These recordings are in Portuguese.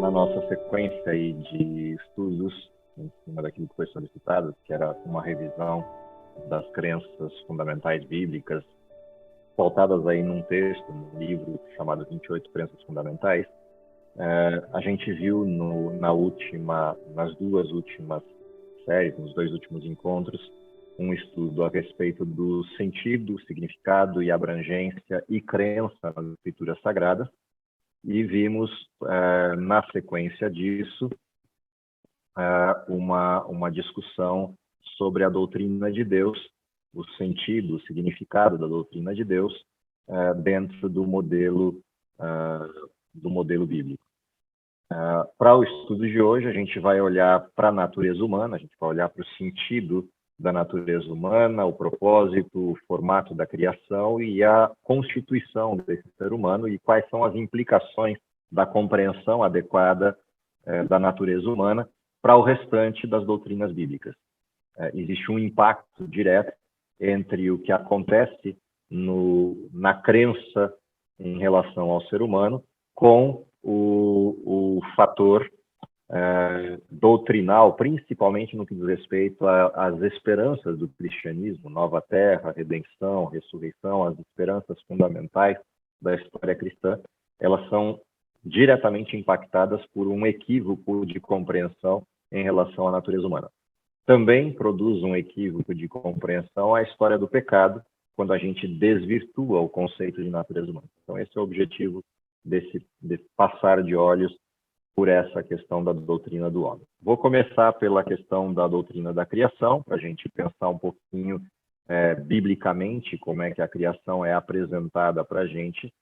Na nossa sequência aí de estudos, em cima daquilo que foi solicitado, que era uma revisão das crenças fundamentais bíblicas, pautadas aí num texto, num livro chamado 28 Crenças Fundamentais, a gente viu nas duas últimas séries, nos dois últimos encontros, um estudo a respeito do sentido, significado e abrangência e crença nas escrituras sagradas, e vimos, na sequência disso, uma discussão sobre a doutrina de Deus, o sentido, o significado da doutrina de Deus, dentro do modelo bíblico. Para o estudo de hoje, a gente vai olhar para a natureza humana, a gente vai olhar para o sentido da natureza humana, o propósito, o formato da criação e a constituição desse ser humano e quais são as implicações da compreensão adequada da natureza humana para o restante das doutrinas bíblicas. Existe um impacto direto entre o que acontece na crença em relação ao ser humano com o fator doutrinal, principalmente no que diz respeito às esperanças do cristianismo, nova terra, redenção, ressurreição, as esperanças fundamentais da história cristã, elas são diretamente impactadas por um equívoco de compreensão em relação à natureza humana. Também produz um equívoco de compreensão a história do pecado, quando a gente desvirtua o conceito de natureza humana. Então, esse é o objetivo desse passar de olhos por essa questão da doutrina do homem. Vou começar pela questão da doutrina da criação, para a gente pensar um pouquinho biblicamente como é que a criação é apresentada para a gente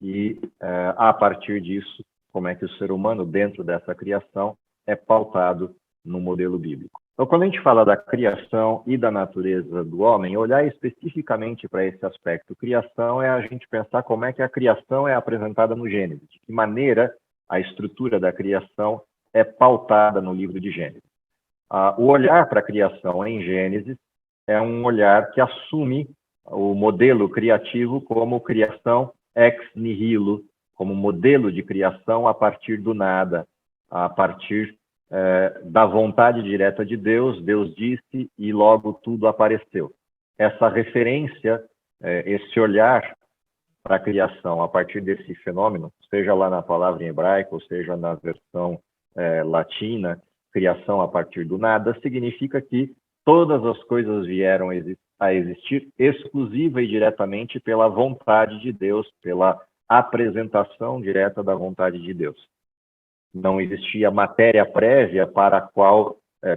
e, a partir disso, como é que o ser humano, dentro dessa criação, é pautado no modelo bíblico. Então, quando a gente fala da criação e da natureza do homem, olhar especificamente para esse aspecto criação é a gente pensar como é que a criação é apresentada no Gênesis, de que maneira a estrutura da criação é pautada no livro de Gênesis. O olhar para a criação em Gênesis é um olhar que assume o modelo criativo como criação ex nihilo, como modelo de criação a partir do nada, a partir da vontade direta de Deus. Deus disse e logo tudo apareceu. Essa referência, esse olhar para a criação a partir desse fenômeno, seja lá na palavra em hebraico, ou seja na versão latina, criação a partir do nada, significa que todas as coisas vieram a existir exclusiva e diretamente pela vontade de Deus, pela apresentação direta da vontade de Deus. Não existia matéria prévia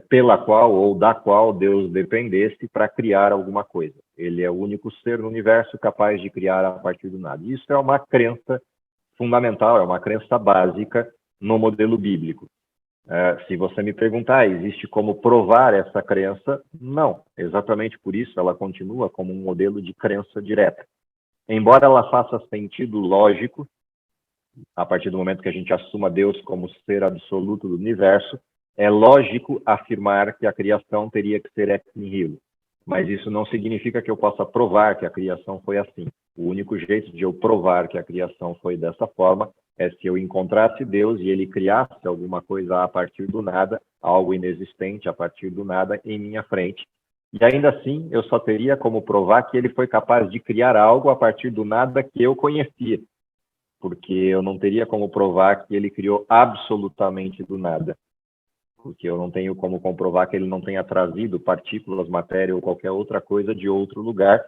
pela qual ou da qual Deus dependesse para criar alguma coisa. Ele é o único ser no universo capaz de criar a partir do nada. Isso é uma crença fundamental, é uma crença básica no modelo bíblico. Se você me perguntar, existe como provar essa crença? Não. Exatamente por isso ela continua como um modelo de crença direta. Embora ela faça sentido lógico, a partir do momento que a gente assuma Deus como ser absoluto do universo, é lógico afirmar que a criação teria que ser ex nihilo. Mas isso não significa que eu possa provar que a criação foi assim. O único jeito de eu provar que a criação foi dessa forma é se eu encontrasse Deus e ele criasse alguma coisa a partir do nada, algo inexistente a partir do nada em minha frente. E ainda assim, eu só teria como provar que ele foi capaz de criar algo a partir do nada que eu conhecia, porque eu não teria como provar que ele criou absolutamente do nada, porque eu não tenho como comprovar que ele não tenha trazido partículas, matéria ou qualquer outra coisa de outro lugar,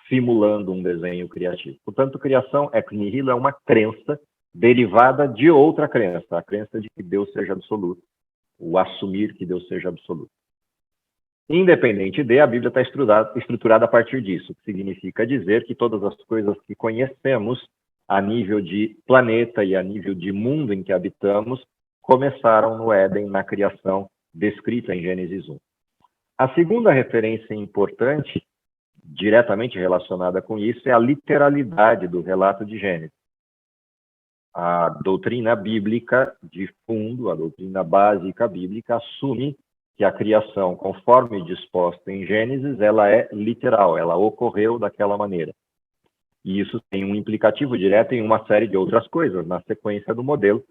simulando um desenho criativo. Portanto, criação ex nihilo é uma crença derivada de outra crença, a crença de que Deus seja absoluto, o assumir que Deus seja absoluto. Independente de, a Bíblia está estruturada a partir disso, que significa dizer que todas as coisas que conhecemos a nível de planeta e a nível de mundo em que habitamos começaram no Éden, na criação descrita em Gênesis 1. A segunda referência importante, diretamente relacionada com isso, é a literalidade do relato de Gênesis. A doutrina bíblica de fundo, a doutrina básica bíblica, assume que a criação, conforme disposta em Gênesis, ela é literal, ela ocorreu daquela maneira. E isso tem um implicativo direto em uma série de outras coisas, na sequência do modelo.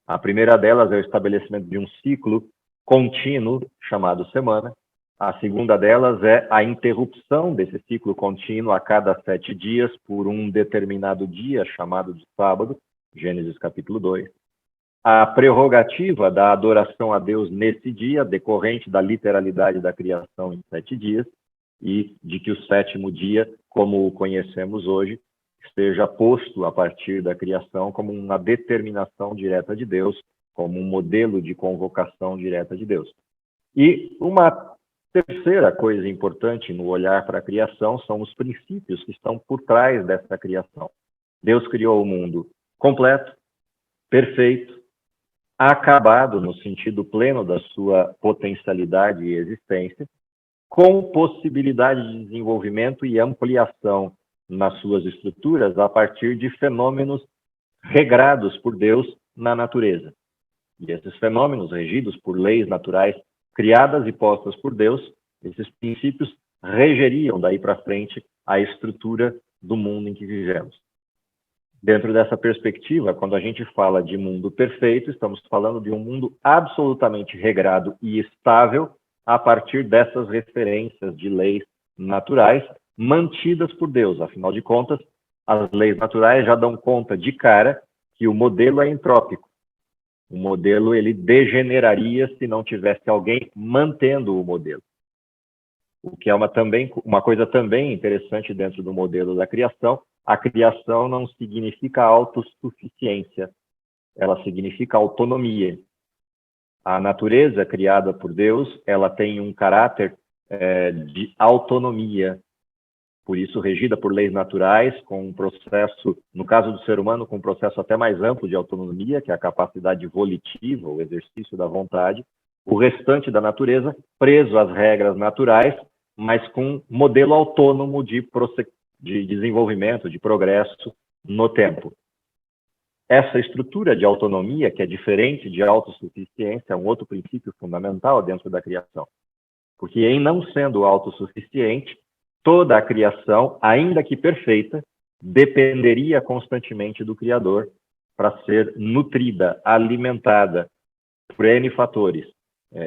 A primeira delas é o estabelecimento de um ciclo contínuo, chamado semana. A segunda delas é a interrupção desse ciclo contínuo a cada 7 dias por um determinado dia, chamado de sábado, Gênesis capítulo 2. A prerrogativa da adoração a Deus nesse dia, decorrente da literalidade da criação em 7 dias, e de que o 7º dia, como o conhecemos hoje, esteja posto a partir da criação como uma determinação direta de Deus, como um modelo de convocação direta de Deus. E uma terceira coisa importante no olhar para a criação são os princípios que estão por trás dessa criação. Deus criou o mundo completo, perfeito, acabado no sentido pleno da sua potencialidade e existência, com possibilidade de desenvolvimento e ampliação nas suas estruturas a partir de fenômenos regrados por Deus na natureza. E esses fenômenos, regidos por leis naturais criadas e postas por Deus, esses princípios regeriam daí para frente a estrutura do mundo em que vivemos. Dentro dessa perspectiva, quando a gente fala de mundo perfeito, estamos falando de um mundo absolutamente regrado e estável a partir dessas referências de leis naturais mantidas por Deus. Afinal de contas, as leis naturais já dão conta de cara que o modelo é entrópico. O modelo ele degeneraria se não tivesse alguém mantendo o modelo. O que é uma coisa também interessante dentro do modelo da criação. A criação não significa autossuficiência, ela significa autonomia. A natureza criada por Deus, ela tem um caráter de autonomia, por isso regida por leis naturais, com um processo, no caso do ser humano, com um processo até mais amplo de autonomia, que é a capacidade volitiva, o exercício da vontade. O restante da natureza, preso às regras naturais, mas com um modelo autônomo de desenvolvimento, de progresso no tempo. Essa estrutura de autonomia, que é diferente de autossuficiência, é um outro princípio fundamental dentro da criação. Porque em não sendo autossuficiente, toda a criação, ainda que perfeita, dependeria constantemente do Criador para ser nutrida, alimentada por N fatores,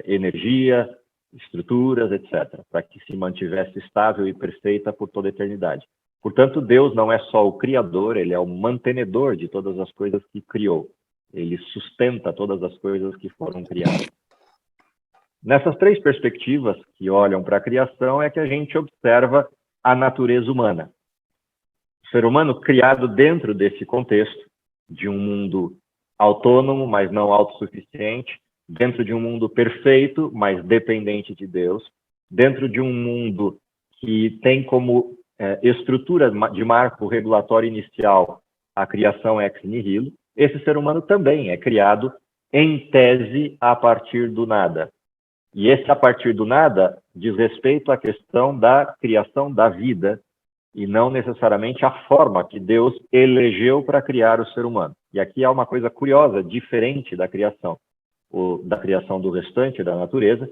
energia, estruturas, etc., para que se mantivesse estável e perfeita por toda a eternidade. Portanto, Deus não é só o Criador, ele é o mantenedor de todas as coisas que criou. Ele sustenta todas as coisas que foram criadas. Nessas três perspectivas que olham para a criação é que a gente observa a natureza humana. O ser humano criado dentro desse contexto, de um mundo autônomo, mas não autossuficiente, dentro de um mundo perfeito, mas dependente de Deus, dentro de um mundo que tem como estrutura de marco regulatório inicial a criação ex nihilo, esse ser humano também é criado em tese a partir do nada. E esse a partir do nada diz respeito à questão da criação da vida e não necessariamente a forma que Deus elegeu para criar o ser humano. E aqui há uma coisa curiosa, diferente da criação do restante da natureza.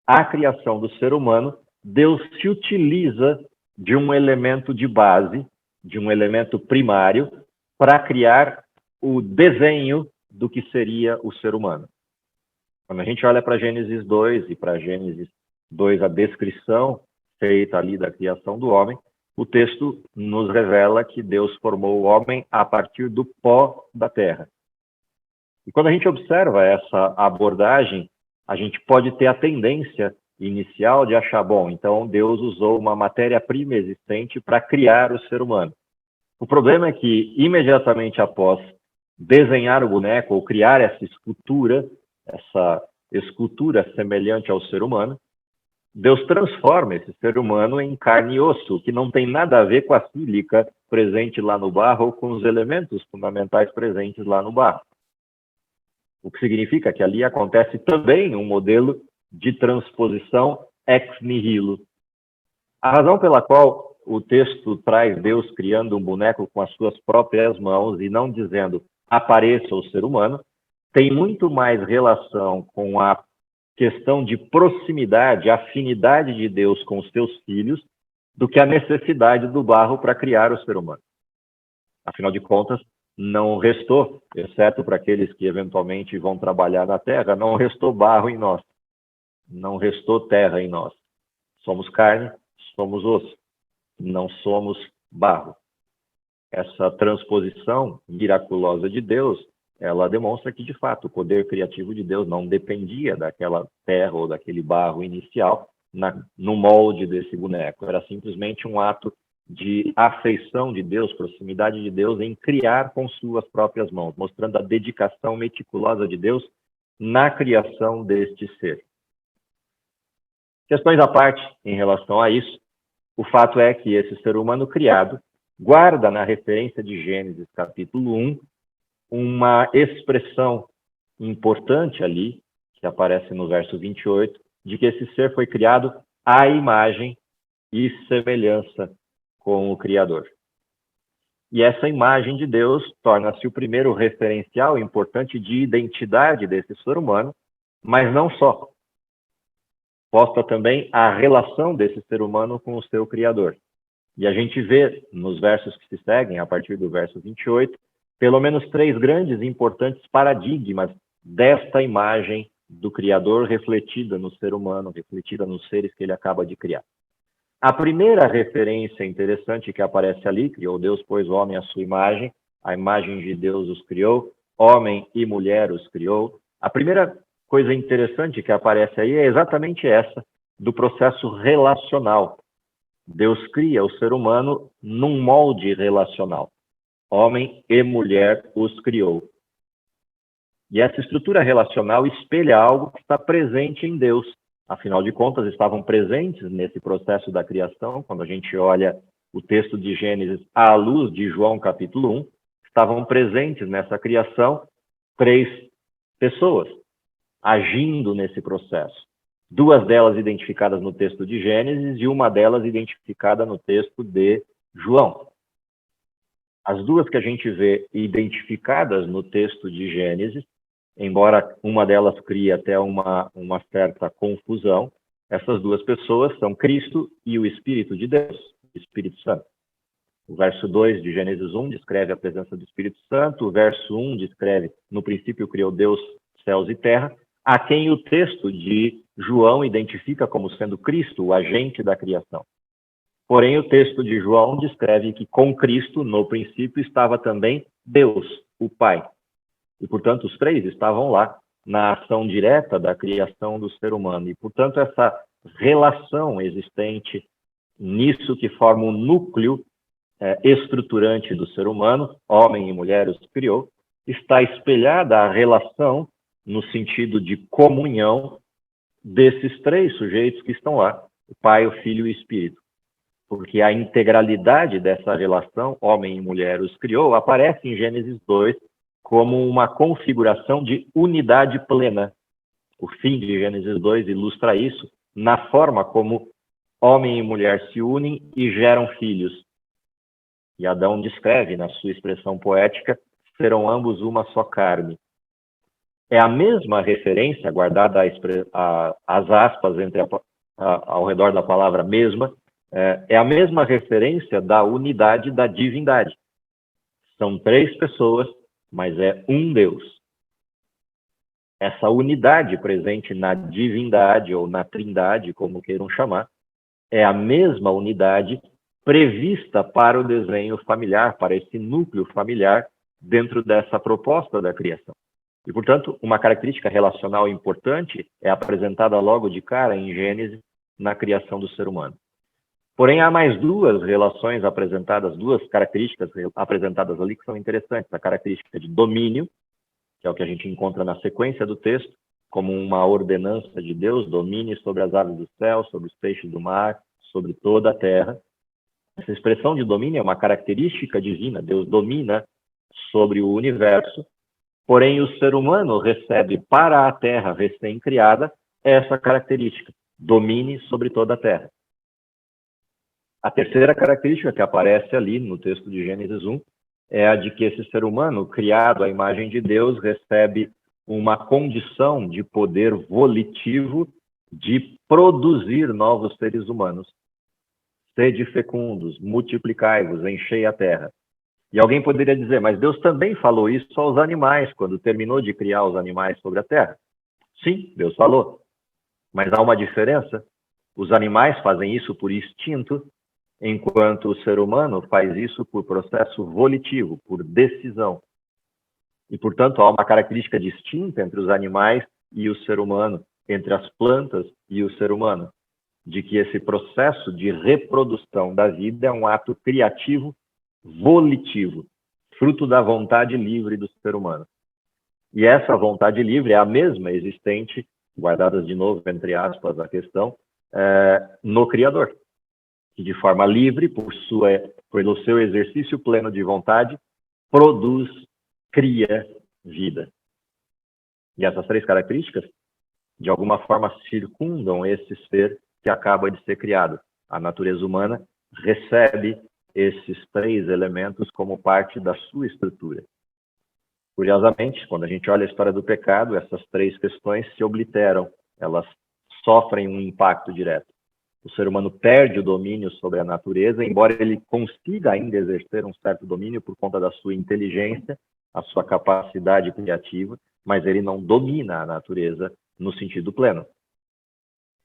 A criação do ser humano, Deus se utiliza de um elemento de base, de um elemento primário, para criar o desenho do que seria o ser humano. Quando a gente olha para Gênesis 2 e para Gênesis 2, a descrição feita ali da criação do homem, o texto nos revela que Deus formou o homem a partir do pó da terra. E quando a gente observa essa abordagem, a gente pode ter a tendência inicial de achar, bom, então Deus usou uma matéria-prima existente para criar o ser humano. O problema é que, imediatamente após desenhar o boneco ou criar essa escultura semelhante ao ser humano, Deus transforma esse ser humano em carne e osso, que não tem nada a ver com a sílica presente lá no barro ou com os elementos fundamentais presentes lá no barro. O que significa que ali acontece também um modelo de transposição ex nihilo. A razão pela qual o texto traz Deus criando um boneco com as suas próprias mãos e não dizendo apareça o ser humano, tem muito mais relação com a questão de proximidade, afinidade de Deus com os seus filhos, do que a necessidade do barro para criar o ser humano. Afinal de contas, não restou, exceto para aqueles que eventualmente vão trabalhar na terra, não restou barro em nós, não restou terra em nós. Somos carne, somos osso, não somos barro. Essa transposição miraculosa de Deus, ela demonstra que, de fato, o poder criativo de Deus não dependia daquela terra ou daquele barro inicial no molde desse boneco. Era simplesmente um ato de afeição de Deus, proximidade de Deus em criar com suas próprias mãos, mostrando a dedicação meticulosa de Deus na criação deste ser. Questões à parte em relação a isso, o fato é que esse ser humano criado guarda na referência de Gênesis capítulo 1 uma expressão importante ali, que aparece no verso 28, de que esse ser foi criado à imagem e semelhança com o Criador. E essa imagem de Deus torna-se o primeiro referencial importante de identidade desse ser humano, mas não só. Posta também a relação desse ser humano com o seu Criador. E a gente vê nos versos que se seguem, a partir do verso 28, pelo menos 3 grandes e importantes paradigmas desta imagem do Criador refletida no ser humano, refletida nos seres que ele acaba de criar. A primeira referência interessante que aparece ali, criou Deus, pois, o homem à sua imagem, a imagem de Deus os criou, homem e mulher os criou. A primeira coisa interessante que aparece aí é exatamente essa, do processo relacional. Deus cria o ser humano num molde relacional. Homem e mulher os criou. E essa estrutura relacional espelha algo que está presente em Deus. Afinal de contas, estavam presentes nesse processo da criação, quando a gente olha o texto de Gênesis à luz de João capítulo 1, estavam presentes nessa criação 3 pessoas agindo nesse processo. 2 delas identificadas no texto de Gênesis e uma delas identificada no texto de João. As 2 que a gente vê identificadas no texto de Gênesis, embora uma delas crie até uma certa confusão, essas 2 pessoas são Cristo e o Espírito de Deus, o Espírito Santo. O verso 2 de Gênesis 1 descreve a presença do Espírito Santo, o verso 1 descreve, no princípio criou Deus céus e terra, a quem o texto de João identifica como sendo Cristo, o agente da criação. Porém, o texto de João descreve que com Cristo, no princípio, estava também Deus, o Pai. E, portanto, os 3 estavam lá na ação direta da criação do ser humano. E, portanto, essa relação existente nisso que forma o núcleo estruturante do ser humano, homem e mulher os criou, está espelhada a relação no sentido de comunhão desses 3 sujeitos que estão lá, o Pai, o Filho e o Espírito. Porque a integralidade dessa relação, homem e mulher os criou, aparece em Gênesis 2 como uma configuração de unidade plena. O fim de Gênesis 2 ilustra isso na forma como homem e mulher se unem e geram filhos. E Adão descreve, na sua expressão poética, serão ambos uma só carne. É a mesma referência, guardada as aspas ao redor da palavra mesma, é a mesma referência da unidade da divindade. São 3 pessoas, mas é um Deus. Essa unidade presente na divindade ou na trindade, como queiram chamar, é a mesma unidade prevista para o desenho familiar, para esse núcleo familiar dentro dessa proposta da criação. E, portanto, uma característica relacional importante é apresentada logo de cara em Gênesis na criação do ser humano. Porém, há mais 2 relações apresentadas, 2 características apresentadas ali que são interessantes. A característica de domínio, que é o que a gente encontra na sequência do texto, como uma ordenança de Deus, domine sobre as aves do céu, sobre os peixes do mar, sobre toda a terra. Essa expressão de domínio é uma característica divina. Deus domina sobre o universo, porém o ser humano recebe para a terra recém-criada essa característica, domine sobre toda a terra. A terceira característica que aparece ali no texto de Gênesis 1 é a de que esse ser humano, criado à imagem de Deus, recebe uma condição de poder volitivo de produzir novos seres humanos. Sede fecundos, multiplicai-vos, enchei a terra. E alguém poderia dizer, mas Deus também falou isso aos animais, quando terminou de criar os animais sobre a terra. Sim, Deus falou. Mas há uma diferença. Os animais fazem isso por instinto, enquanto o ser humano faz isso por processo volitivo, por decisão. E, portanto, há uma característica distinta entre os animais e o ser humano, entre as plantas e o ser humano, de que esse processo de reprodução da vida é um ato criativo, volitivo, fruto da vontade livre do ser humano. E essa vontade livre é a mesma existente, guardadas de novo, entre aspas, a questão, no Criador, que de forma livre, pelo seu exercício pleno de vontade, produz, cria vida. E essas três características, de alguma forma, circundam esse ser que acaba de ser criado. A natureza humana recebe esses três elementos como parte da sua estrutura. Curiosamente, quando a gente olha a história do pecado, essas três questões se obliteram, elas sofrem um impacto direto. O ser humano perde o domínio sobre a natureza, embora ele consiga ainda exercer um certo domínio por conta da sua inteligência, a sua capacidade criativa, mas ele não domina a natureza no sentido pleno.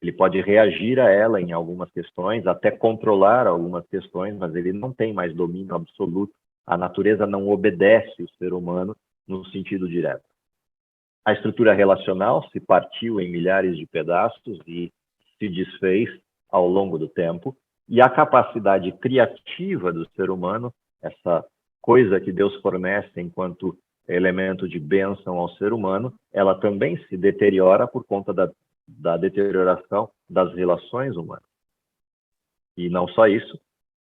Ele pode reagir a ela em algumas questões, até controlar algumas questões, mas ele não tem mais domínio absoluto. A natureza não obedece o ser humano no sentido direto. A estrutura relacional se partiu em milhares de pedaços e se desfez ao longo do tempo, e a capacidade criativa do ser humano, essa coisa que Deus fornece enquanto elemento de bênção ao ser humano, ela também se deteriora por conta da deterioração das relações humanas. E não só isso,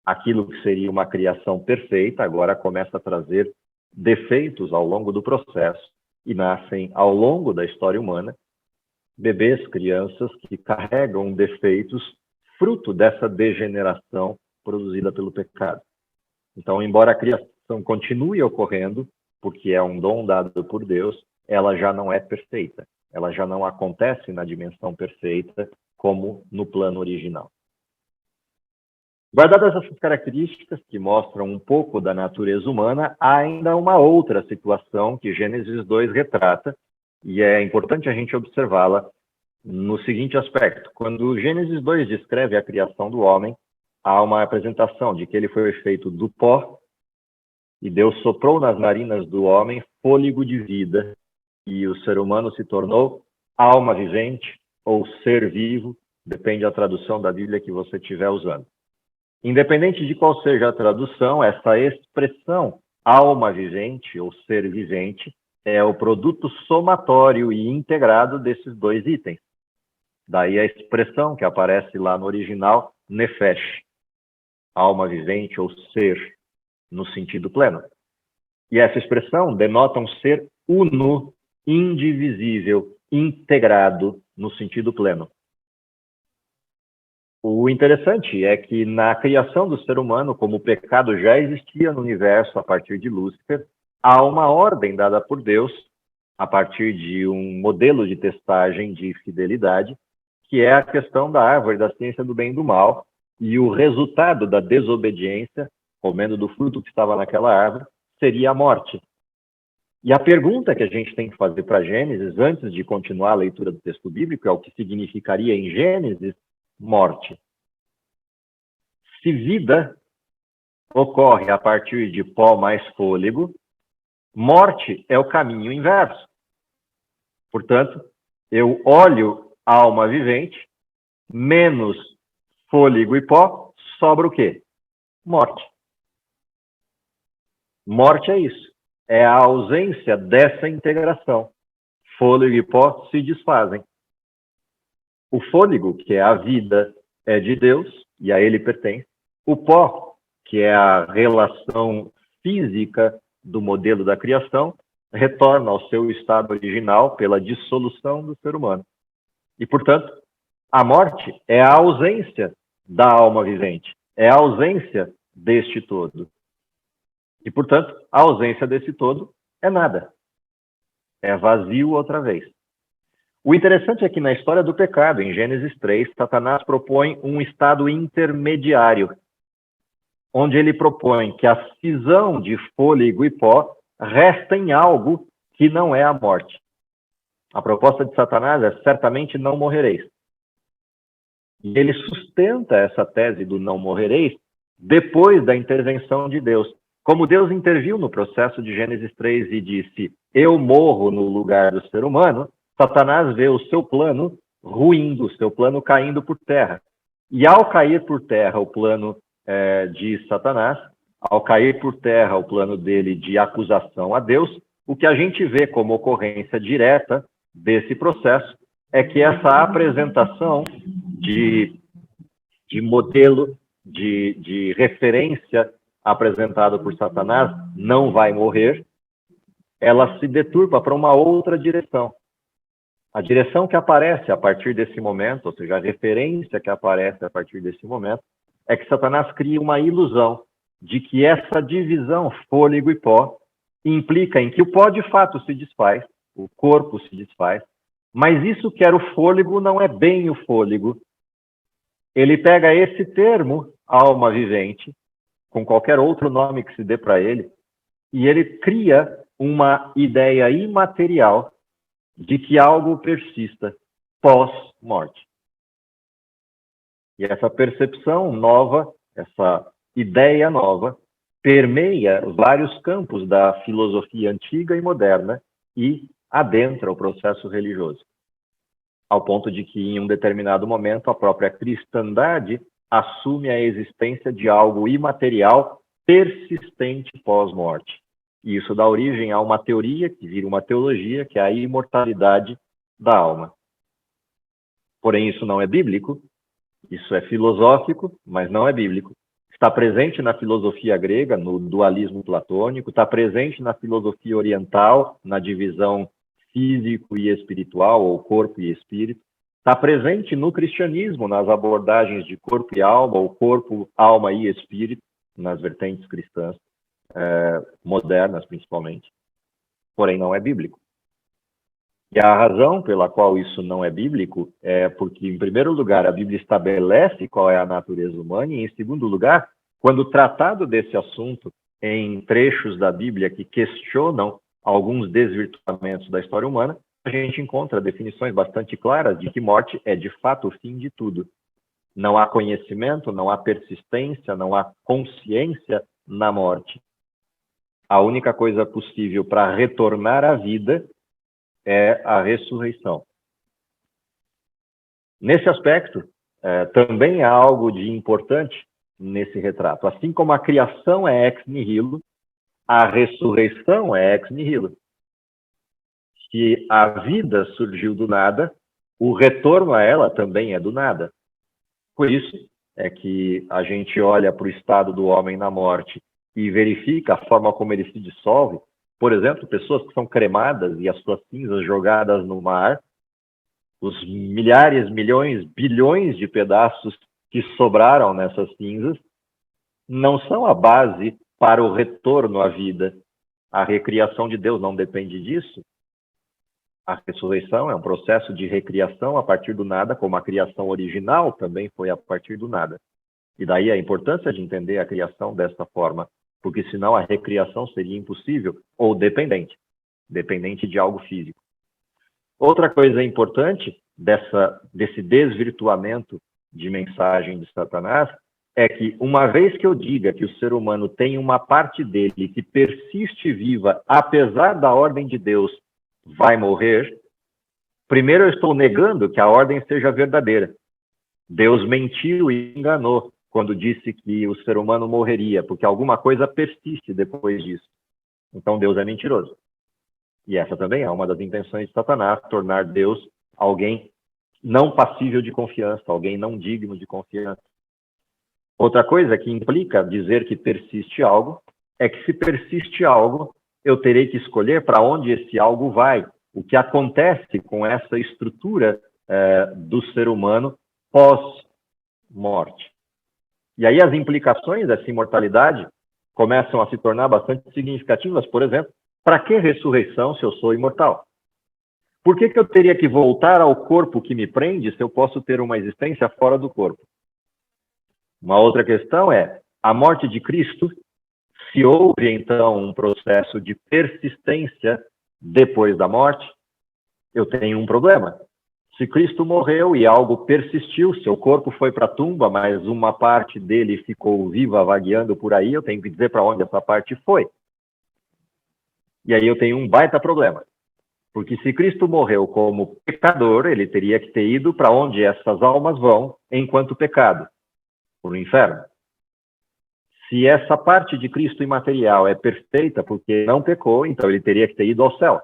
aquilo que seria uma criação perfeita agora começa a trazer defeitos ao longo do processo e nascem ao longo da história humana bebês, crianças que carregam defeitos fruto dessa degeneração produzida pelo pecado. Então, embora a criação continue ocorrendo, porque é um dom dado por Deus, ela já não é perfeita. Ela já não acontece na dimensão perfeita como no plano original. Guardadas essas características que mostram um pouco da natureza humana, há ainda uma outra situação que Gênesis 2 retrata, e é importante a gente observá-la no seguinte aspecto. Quando Gênesis 2 descreve a criação do homem, há uma apresentação de que ele foi feito do pó, e Deus soprou nas narinas do homem fôlego de vida, e o ser humano se tornou alma vivente ou ser vivo, depende da tradução da Bíblia que você estiver usando. Independente de qual seja a tradução, essa expressão alma vivente ou ser vivente é o produto somatório e integrado desses dois itens. Daí a expressão que aparece lá no original, nefesh, alma vivente ou ser, no sentido pleno. E essa expressão denota um ser uno, indivisível, integrado no sentido pleno. O interessante é que na criação do ser humano, como o pecado já existia no universo a partir de Lúcifer, há uma ordem dada por Deus, a partir de um modelo de testagem de fidelidade, que é a questão da árvore da ciência do bem e do mal, e o resultado da desobediência, comendo do fruto que estava naquela árvore, seria a morte. E a pergunta que a gente tem que fazer para Gênesis, antes de continuar a leitura do texto bíblico, é o que significaria em Gênesis morte. Se vida ocorre a partir de pó mais fôlego, morte é o caminho inverso. Portanto, eu olho a alma vivente, menos fôlego e pó, sobra o quê? Morte. Morte é isso. É a ausência dessa integração. Fôlego e pó se desfazem. O fôlego, que é a vida, é de Deus, e a ele pertence. O pó, que é a relação física do modelo da criação, retorna ao seu estado original pela dissolução do ser humano. E, portanto, a morte é a ausência da alma vivente, é a ausência deste todo. E, portanto, a ausência desse todo é nada. é vazio outra vez. O interessante é que na história do pecado, em Gênesis 3, Satanás propõe um estado intermediário, onde ele propõe que a cisão de fôlego e pó resta em algo que não é a morte. A proposta de Satanás é: certamente não morrereis. E ele sustenta essa tese do não morrereis depois da intervenção de Deus. Como Deus interviu no processo de Gênesis 3 e disse: eu morro no lugar do ser humano, Satanás vê o seu plano ruindo, o seu plano caindo por terra. E ao cair por terra o plano de Satanás, ao cair por terra o plano dele de acusação a Deus, o que a gente vê como ocorrência direta desse processo é que essa apresentação de modelo, de referência apresentado por Satanás, não vai morrer, ela se deturpa para uma outra direção. A direção que aparece a partir desse momento, ou seja, a referência que aparece a partir desse momento, é que Satanás cria uma ilusão de que essa divisão fôlego e pó implica em que o pó de fato se desfaz, o corpo se desfaz, mas isso que era o fôlego não é bem o fôlego. Ele pega esse termo, alma vivente, com qualquer outro nome que se dê para ele, e ele cria uma ideia imaterial de que algo persista pós-morte. E essa percepção nova, essa ideia nova, permeia vários campos da filosofia antiga e moderna e adentra o processo religioso, ao ponto de que, em um determinado momento, a própria cristandade assume a existência de algo imaterial persistente pós-morte. E isso dá origem a uma teoria, que vira uma teologia, que é a imortalidade da alma. Porém, isso não é bíblico, isso é filosófico, mas não é bíblico. Está presente na filosofia grega, no dualismo platônico, está presente na filosofia oriental, na divisão físico e espiritual, ou corpo e espírito. Está presente no cristianismo, nas abordagens de corpo e alma, ou corpo, alma e espírito, nas vertentes cristãs, modernas principalmente. Porém, não é bíblico. E a razão pela qual isso não é bíblico é porque, em primeiro lugar, a Bíblia estabelece qual é a natureza humana, e, em segundo lugar, quando tratado desse assunto em trechos da Bíblia que questionam alguns desvirtuamentos da história humana, a gente encontra definições bastante claras de que morte é, de fato, o fim de tudo. Não há conhecimento, não há persistência, não há consciência na morte. A única coisa possível para retornar à vida é a ressurreição. Nesse aspecto, também há algo de importante nesse retrato. Assim como a criação é ex nihilo, a ressurreição é ex nihilo. Se a vida surgiu do nada, o retorno a ela também é do nada. Por isso é que a gente olha para o estado do homem na morte e verifica a forma como ele se dissolve. Por exemplo, pessoas que são cremadas e as suas cinzas jogadas no mar, os milhares, milhões, bilhões de pedaços que sobraram nessas cinzas, não são a base para o retorno à vida. A recriação de Deus não depende disso. A ressurreição é um processo de recriação a partir do nada, como a criação original também foi a partir do nada. E daí a importância de entender a criação desta forma, porque senão a recriação seria impossível ou dependente de algo físico. Outra coisa importante desse desvirtuamento de mensagem de Satanás é que, uma vez que eu diga que o ser humano tem uma parte dele que persiste viva, apesar da ordem de Deus, vai morrer, primeiro eu estou negando que a ordem seja verdadeira. Deus mentiu e enganou quando disse que o ser humano morreria, porque alguma coisa persiste depois disso. Então Deus é mentiroso. E essa também é uma das intenções de Satanás, tornar Deus alguém não passível de confiança, alguém não digno de confiança. Outra coisa que implica dizer que persiste algo é que, se persiste algo, eu terei que escolher para onde esse algo vai, o que acontece com essa estrutura do ser humano pós-morte. E aí as implicações dessa imortalidade começam a se tornar bastante significativas. Por exemplo, para que ressurreição se eu sou imortal? Por que eu teria que voltar ao corpo que me prende se eu posso ter uma existência fora do corpo? Uma outra questão é, a morte de Cristo, se houve então um processo de persistência depois da morte, eu tenho um problema. Se Cristo morreu e algo persistiu, seu corpo foi para a tumba, mas uma parte dele ficou viva, vagueando por aí, eu tenho que dizer para onde essa parte foi. E aí eu tenho um baita problema. Porque se Cristo morreu como pecador, ele teria que ter ido para onde essas almas vão enquanto pecado, para o inferno. Se essa parte de Cristo imaterial é perfeita porque não pecou, então ele teria que ter ido ao céu.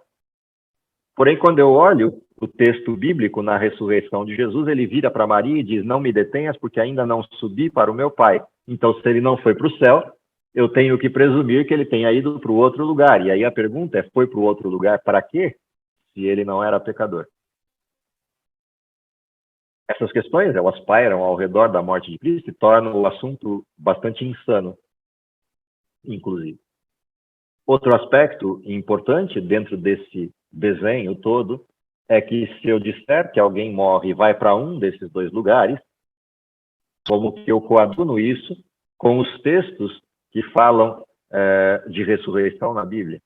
Porém, quando eu olho o texto bíblico na ressurreição de Jesus, ele vira para Maria e diz, não me detenhas porque ainda não subi para o meu Pai. Então, se ele não foi para o céu, eu tenho que presumir que ele tenha ido para o outro lugar. E aí a pergunta é, foi para o outro lugar para quê? Se ele não era pecador. Essas questões, elas pairam ao redor da morte de Cristo e tornam o assunto bastante insano, inclusive. Outro aspecto importante dentro desse desenho todo é que se eu disser que alguém morre e vai para um desses dois lugares, como que eu coaduno isso com os textos que falam de ressurreição na Bíblia?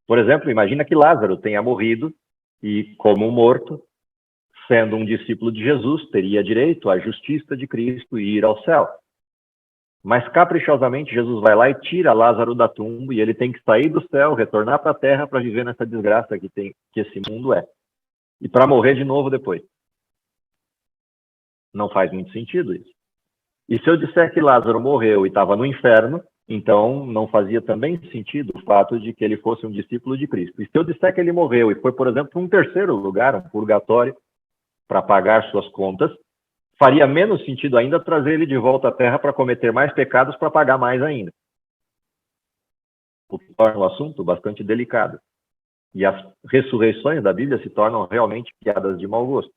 Por exemplo, imagina que Lázaro tenha morrido e, como morto, sendo um discípulo de Jesus, teria direito à justiça de Cristo e ir ao céu. Mas, caprichosamente, Jesus vai lá e tira Lázaro da tumba e ele tem que sair do céu, retornar para a terra para viver nessa desgraça que esse mundo é. E para morrer de novo depois. Não faz muito sentido isso. E se eu disser que Lázaro morreu e estava no inferno, então não fazia também sentido o fato de que ele fosse um discípulo de Cristo. E se eu disser que ele morreu e foi, por exemplo, para um terceiro lugar, um purgatório, para pagar suas contas, faria menos sentido ainda trazer ele de volta à Terra para cometer mais pecados para pagar mais ainda. O que torna o assunto bastante delicado. E as ressurreições da Bíblia se tornam realmente piadas de mau gosto.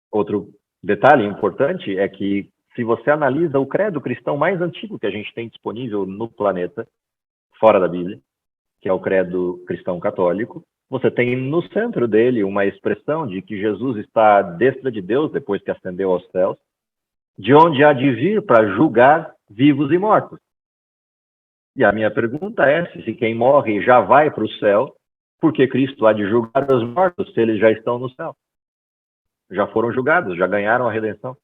Outro detalhe importante é que, se você analisa o credo cristão mais antigo que a gente tem disponível no planeta, fora da Bíblia, que é o credo cristão católico, você tem no centro dele uma expressão de que Jesus está à destra de Deus, depois que ascendeu aos céus, de onde há de vir para julgar vivos e mortos. E a minha pergunta é, se quem morre já vai para o céu, por que Cristo há de julgar os mortos se eles já estão no céu? Já foram julgados, já ganharam a redenção.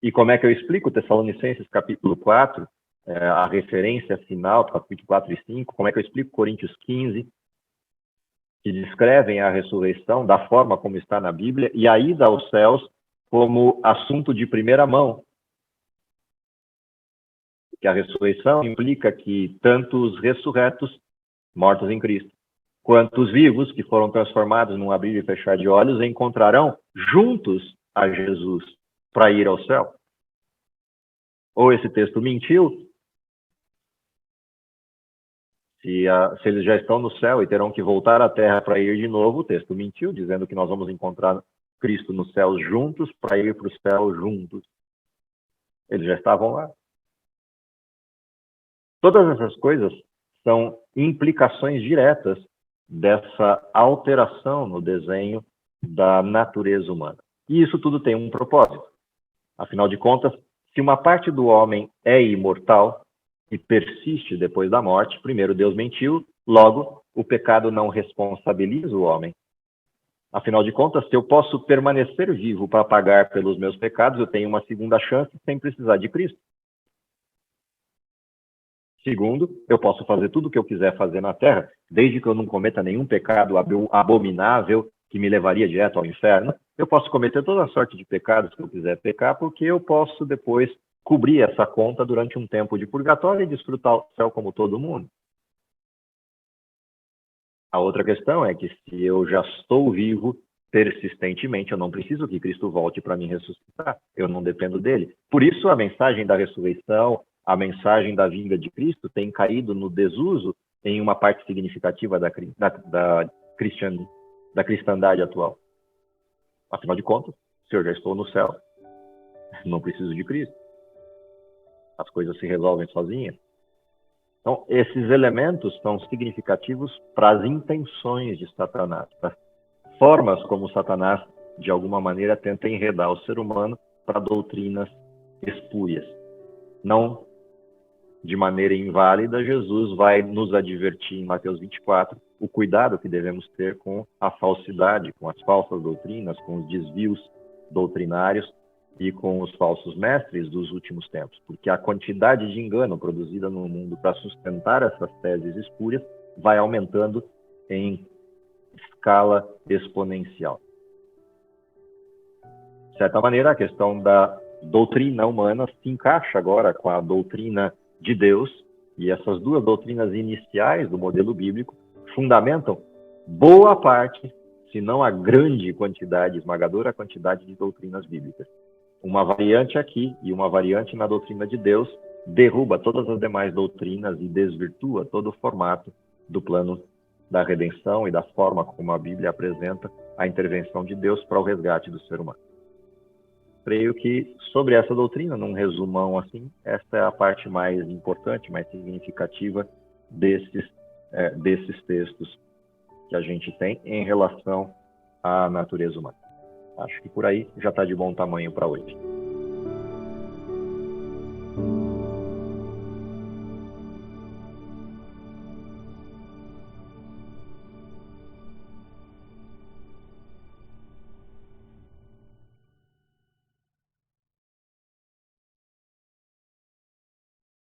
E como é que eu explico Tessalonicenses capítulo 4, a referência final, capítulo 4 e 5, como é que eu explico Coríntios 15, que descrevem a ressurreição da forma como está na Bíblia, e a ida aos céus como assunto de primeira mão. Que a ressurreição implica que tanto os ressurretos, mortos em Cristo, quanto os vivos, que foram transformados num abrir e fechar de olhos, encontrarão juntos a Jesus para ir ao céu. Ou esse texto mentiu, se eles já estão no céu e terão que voltar à terra para ir de novo, o texto mentiu, dizendo que nós vamos encontrar Cristo nos céus juntos para ir para o céu juntos. Eles já estavam lá. Todas essas coisas são implicações diretas dessa alteração no desenho da natureza humana. E isso tudo tem um propósito. Afinal de contas, se uma parte do homem é imortal e persiste depois da morte, primeiro Deus mentiu, logo o pecado não responsabiliza o homem. Afinal de contas, se eu posso permanecer vivo para pagar pelos meus pecados, eu tenho uma segunda chance sem precisar de Cristo. Segundo, eu posso fazer tudo o que eu quiser fazer na Terra, desde que eu não cometa nenhum pecado abominável que me levaria direto ao inferno. Eu posso cometer toda a sorte de pecados que eu quiser pecar, porque eu posso depois cobrir essa conta durante um tempo de purgatório e desfrutar o céu como todo mundo. A outra questão é que se eu já estou vivo persistentemente, eu não preciso que Cristo volte para me ressuscitar. Eu não dependo dele. Por isso, a mensagem da ressurreição, a mensagem da vinda de Cristo tem caído no desuso em uma parte significativa da cristandade atual. Afinal de contas, se eu já estou no céu, não preciso de Cristo. As coisas se resolvem sozinhas. Então, esses elementos são significativos para as intenções de Satanás, para as formas como Satanás, de alguma maneira, tenta enredar o ser humano para doutrinas espúrias. Não de maneira inválida, Jesus vai nos advertir em Mateus 24 o cuidado que devemos ter com a falsidade, com as falsas doutrinas, com os desvios doutrinários e com os falsos mestres dos últimos tempos, porque a quantidade de engano produzida no mundo para sustentar essas teses espúrias vai aumentando em escala exponencial. De certa maneira, a questão da doutrina humana se encaixa agora com a doutrina de Deus, e essas duas doutrinas iniciais do modelo bíblico fundamentam boa parte, se não a grande quantidade, esmagadora quantidade de doutrinas bíblicas. Uma variante aqui e uma variante na doutrina de Deus derruba todas as demais doutrinas e desvirtua todo o formato do plano da redenção e da forma como a Bíblia apresenta a intervenção de Deus para o resgate do ser humano. Creio que sobre essa doutrina, num resumão assim, essa é a parte mais importante, mais significativa desses textos que a gente tem em relação à natureza humana. Acho que por aí já está de bom tamanho para hoje.